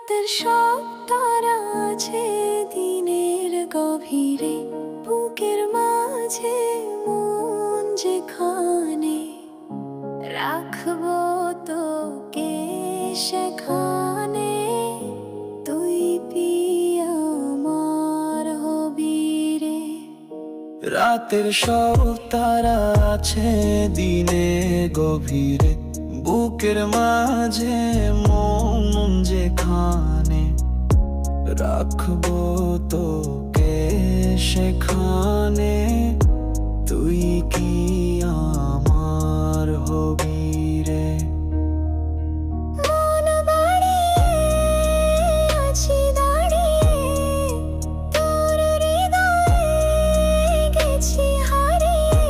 রাতের সব তারা আছে দিনের গভীরে, বুকের মাঝে মন যেখানে, রাখবো তোকে সেখানে, তুই পিয়া আমার হবি রে। রাতের সব তারা আছে দিনের গভীরে, বুকের মাঝে মন যেখানে, রাখবো তোকে সেখানে, তুই কি আমার হবি রে। মন বাড়িয়ে আছি দাঁড়িয়ে, তোর হৃদয়ে গেছি হারিয়ে,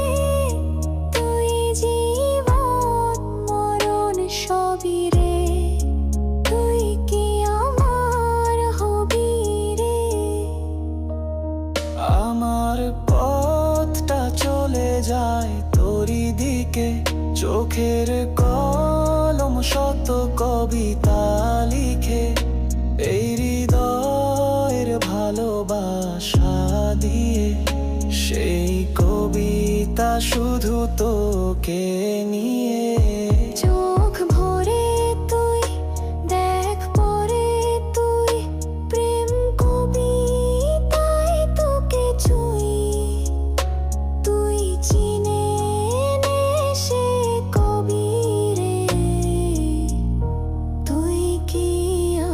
তুই জীবন মরণ সবই রে, তুই কি আমার হবি রে। আমার পথটা চলে যায় তোরই দিকে, চোখের কলম শত কবিতা লিখে, এই হৃদয়ের ভালোবাসা দিয়ে, সেই কবিতা শুধু তোকে নিয়ে। চোখ ভরে তুই দেখ পরে তুই, প্রেম কবিতায় তোকে ছুঁই, তুই চিনে নে সে কবি রে, তুই কি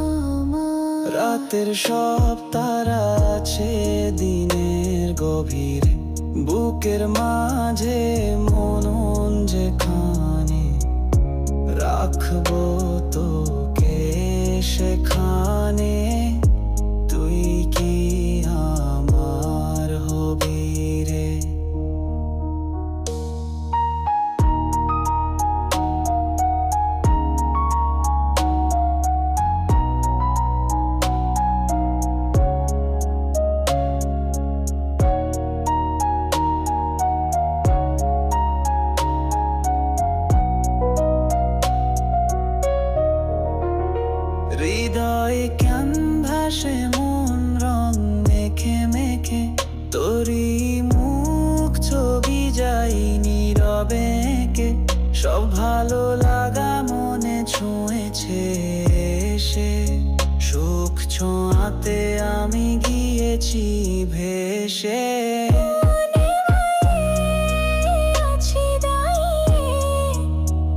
আমার। রাতের সব তারা আছে দিনের গভীরে, বুকের মাঝে মন যেখানে, রাখবো তোকে সেখানে, তুই কি আমার হবি রে। হৃদয় ক্যানভাসে মন রং মেখে মেখে, তোরই মুখ ছবি যাই নীরবে এঁকে, সব ভালো লাগা মনে ছুঁয়েছে এসে, সুখ ছোঁয়াতে আমি গিয়েছি ভেসে। মনে আছি দাঁড়িয়ে,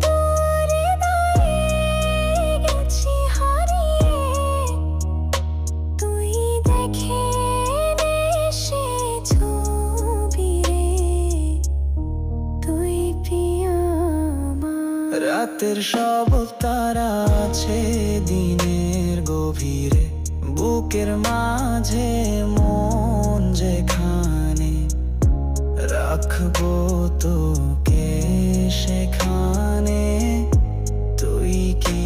তোর হৃদয়ে গেছি হারিয়ে, তুই দেখে নে সে ছবি রে, তুই পিয়া আমার। রাতের সব তারা আছে দিনের গভীরে, বুকের মাঝে মন যেখানে, রাখবো তোকে সেখানে, তুই কি